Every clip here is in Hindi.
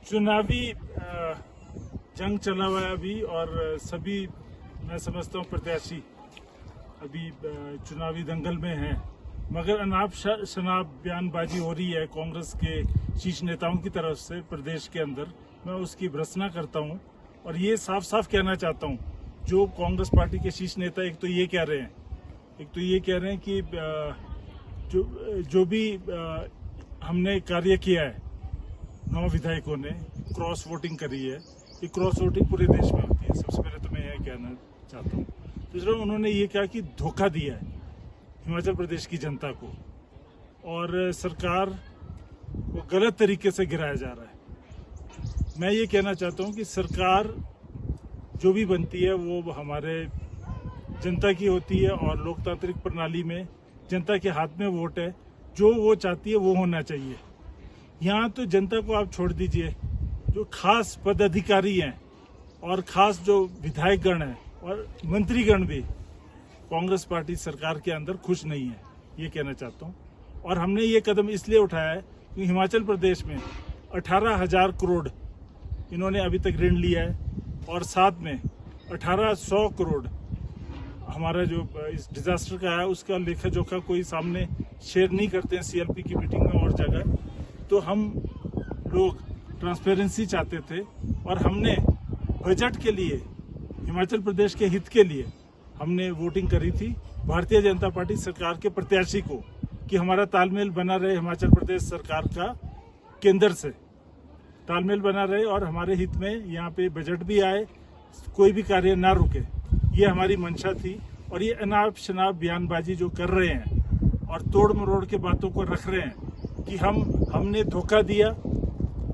चुनावी जंग चला हुआ है अभी, और सभी मैं समझता हूँ प्रत्याशी अभी चुनावी दंगल में हैं। मगर अनाप शनाप बयानबाजी हो रही है कांग्रेस के शीर्ष नेताओं की तरफ से प्रदेश के अंदर। मैं उसकी भर्त्सना करता हूँ और ये साफ साफ कहना चाहता हूँ, जो कांग्रेस पार्टी के शीर्ष नेता एक तो ये कह रहे हैं कि जो भी हमने कार्य किया है, 9 विधायकों ने क्रॉस वोटिंग करी है, ये क्रॉस वोटिंग पूरे देश में होती है। सबसे पहले तो मैं यह कहना चाहता हूँ। दूसरा, उन्होंने ये कहा कि धोखा दिया है हिमाचल प्रदेश की जनता को और सरकार को गलत तरीके से गिराया जा रहा है। मैं ये कहना चाहता हूँ कि सरकार जो भी बनती है वो हमारे जनता की होती है और लोकतांत्रिक प्रणाली में जनता के हाथ में वोट है। जो वो चाहती है वो होना चाहिए। यहाँ तो जनता को आप छोड़ दीजिए, जो खास पदाधिकारी हैं और खास जो विधायकगण हैं और मंत्रीगण भी कांग्रेस पार्टी सरकार के अंदर खुश नहीं है, ये कहना चाहता हूँ। और हमने ये कदम इसलिए उठाया है कि हिमाचल प्रदेश में 18,000 करोड़ इन्होंने अभी तक ऋण लिया है और साथ में 1800 करोड़ हमारा जो इस डिजास्टर का है उसका लेखा जोखा कोई सामने शेयर नहीं करते हैं सीएलपी की मीटिंग में और जगह। तो हम लोग ट्रांसपेरेंसी चाहते थे और हमने बजट के लिए, हिमाचल प्रदेश के हित के लिए हमने वोटिंग करी थी भारतीय जनता पार्टी सरकार के प्रत्याशी को, कि हमारा तालमेल बना रहे, हिमाचल प्रदेश सरकार का केंद्र से तालमेल बना रहे और हमारे हित में यहाँ पे बजट भी आए, कोई भी कार्य ना रुके। ये हमारी मंशा थी। और ये अनाप शनाप बयानबाजी जो कर रहे हैं और तोड़ मरोड़ के बातों को रख रहे हैं कि हमने धोखा दिया,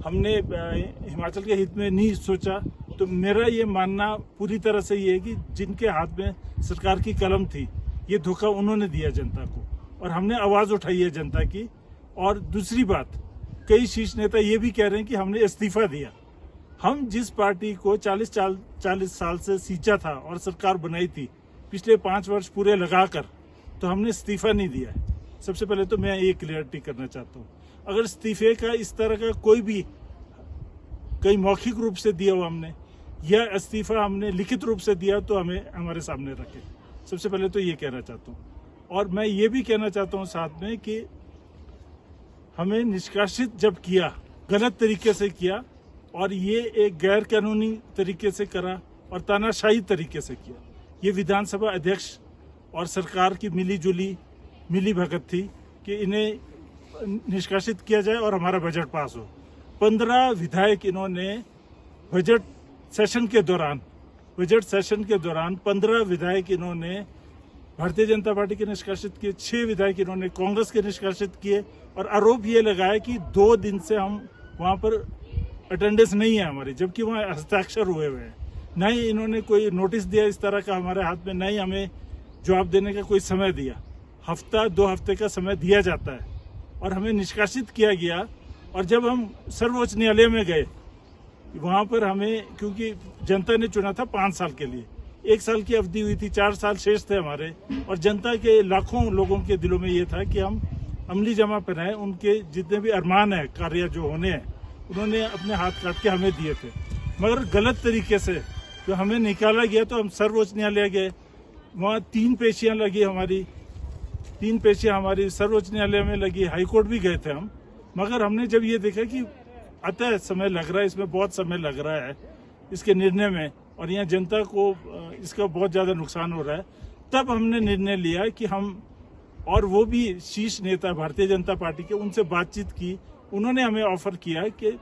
हमने हिमाचल के हित में नहीं सोचा, तो मेरा ये मानना पूरी तरह से ये है कि जिनके हाथ में सरकार की कलम थी, ये धोखा उन्होंने दिया जनता को और हमने आवाज उठाई है जनता की। और दूसरी बात, कई शीर्ष नेता ये भी कह रहे हैं कि हमने इस्तीफा दिया। हम जिस पार्टी को 40 साल से सींचा था और सरकार बनाई थी पिछले 5 वर्ष पूरे लगाकर, तो हमने इस्तीफा नहीं दिया है। सबसे पहले तो मैं ये क्लियरिटी करना चाहता हूँ। अगर इस्तीफे का इस तरह का कोई भी कहीं मौखिक रूप से दिया हो हमने, या इस्तीफा हमने लिखित रूप से दिया, तो हमें हमारे सामने रखें। सबसे पहले तो ये कहना चाहता हूँ। और मैं ये भी कहना चाहता हूँ साथ में कि हमें निष्कासित जब किया, गलत तरीके से किया और ये एक गैर कानूनी तरीके से करा और तानाशाही तरीके से किया। ये विधानसभा अध्यक्ष और सरकार की मिली भगत थी कि इन्हें निष्कासित किया जाए और हमारा बजट पास हो। 15 विधायक इन्होंने बजट सेशन के दौरान 15 विधायक इन्होंने भारतीय जनता पार्टी के निष्कासित किए, 6 विधायक इन्होंने कांग्रेस के निष्कासित किए। और आरोप ये लगाया कि 2 दिन से हम वहां पर अटेंडेंस नहीं है हमारी, जबकि वहाँ हस्ताक्षर हुए हुए हैं। न ही इन्होंने कोई नोटिस दिया इस तरह का हमारे हाथ में, न ही हमें जवाब देने का कोई समय दिया। 2 हफ्ते का समय दिया जाता है और हमें निष्कासित किया गया। और जब हम सर्वोच्च न्यायालय में गए, वहां पर हमें, क्योंकि जनता ने चुना था 5 साल के लिए, 1 साल की अवधि हुई थी, 4 साल शेष थे हमारे, और जनता के लाखों लोगों के दिलों में ये था कि हम अमली जमा पहनाए, उनके जितने भी अरमान है, कार्य जो होने हैं, उन्होंने अपने हाथ काट के हमें दिए थे। मगर गलत तरीके से जो हमें निकाला गया, तो हम सर्वोच्च न्यायालय गए, वहाँ 3 पेशियां लगी हमारी, 3 पेशियां हमारी सर्वोच्च न्यायालय में लगी, हाईकोर्ट भी गए थे हम। मगर हमने जब ये देखा कि अतः समय लग रहा है, इसमें बहुत समय लग रहा है इसके निर्णय में, और यहाँ जनता को इसका बहुत ज़्यादा नुकसान हो रहा है, तब हमने निर्णय लिया कि हम, और वो भी शीर्ष नेता भारतीय जनता पार्टी के, उनसे बातचीत की। उन्होंने हमें ऑफर किया कि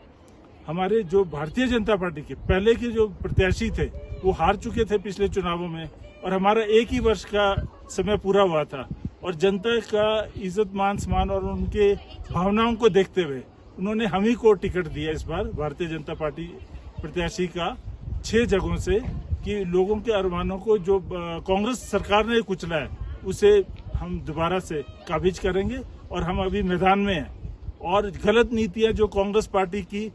हमारे जो भारतीय जनता पार्टी के पहले के जो प्रत्याशी थे वो हार चुके थे पिछले चुनावों में, और हमारा 1 ही वर्ष का समय पूरा हुआ था, और जनता का इज्जत मान सम्मान और उनके भावनाओं को देखते हुए उन्होंने हम ही को टिकट दिया इस बार भारतीय जनता पार्टी प्रत्याशी का 6 जगहों से, कि लोगों के अरमानों को जो कांग्रेस सरकार ने कुचला है उसे हम दोबारा से काबिज करेंगे। और हम अभी मैदान में हैं, और गलत नीतियां जो कांग्रेस पार्टी की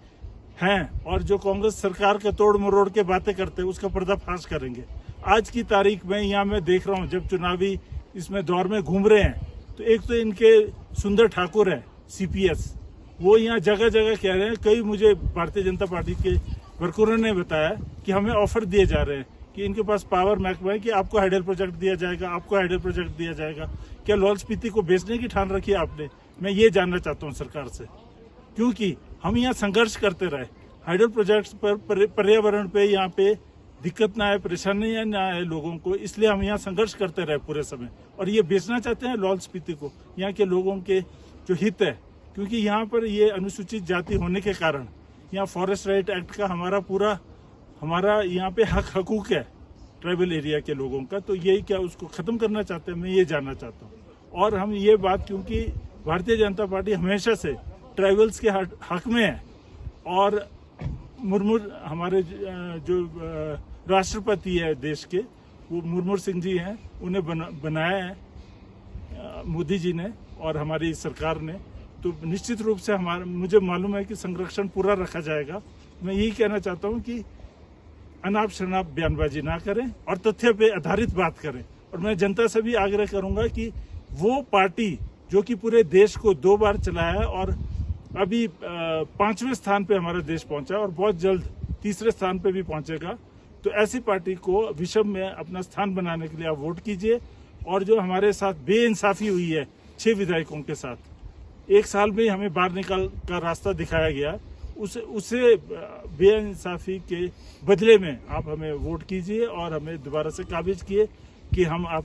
हैं और जो कांग्रेस सरकार का तोड़ मरोड़ के बातें करते हैं, उसका पर्दाफाश करेंगे। आज की तारीख में यहाँ मैं देख रहा हूँ, जब चुनावी इसमें दौर में घूम रहे हैं, तो एक तो इनके सुंदर ठाकुर है CPS, वो यहाँ जगह जगह कह रहे हैं। कई मुझे भारतीय जनता पार्टी के वर्करों ने बताया कि हमें ऑफर दिए जा रहे हैं कि इनके पास पावर महकमा है कि आपको हाइडल प्रोजेक्ट दिया जाएगा, आपको हाइडल प्रोजेक्ट दिया जाएगा। क्या लाहौल स्पीति को बेचने की ठान रखी है आपने? मैं ये जानना चाहता हूँ सरकार से, क्योंकि हम यहाँ संघर्ष करते रहे हाइडल प्रोजेक्ट्स पर, पर्यावरण पे यहाँ पे दिक्कत ना आए, परेशानी ना आए लोगों को, इसलिए हम यहाँ संघर्ष करते रहे पूरे समय। और ये बेचना चाहते हैं लाहौल स्पीति को, यहाँ के लोगों के जो हित है, क्योंकि यहाँ पर ये अनुसूचित जाति होने के कारण यहाँ फॉरेस्ट राइट एक्ट का हमारा यहाँ पे हकूक है ट्राइबल एरिया के लोगों का, तो यही क्या उसको खत्म करना चाहते हैं, मैं ये जानना चाहता हूँ। और हम ये बात, क्योंकि भारतीय जनता पार्टी हमेशा से ट्राइबल्स के हक में है, और मुर्मू हमारे जो राष्ट्रपति है देश के, वो मुर्मू सिंह जी हैं, उन्हें बनाया है मोदी जी ने और हमारी सरकार ने, तो निश्चित रूप से मुझे मालूम है कि संरक्षण पूरा रखा जाएगा। मैं यही कहना चाहता हूँ कि अनाप शनाप बयानबाजी ना करें और तथ्य पे आधारित बात करें। और मैं जनता से भी आग्रह करूंगा कि वो पार्टी जो कि पूरे देश को 2 बार चलाया है और अभी 5वें स्थान पे हमारा देश पहुंचा और बहुत जल्द 3रे स्थान पे भी पहुंचेगा, तो ऐसी पार्टी को विश्व में अपना स्थान बनाने के लिए आप वोट कीजिए। और जो हमारे साथ बेइंसाफी हुई है 6 विधायकों के साथ, 1 साल में हमें बाहर निकाल का रास्ता दिखाया गया, उसे बेइंसाफी के बदले में आप हमें वोट कीजिए और हमें दोबारा से काबिज किए कि हम आप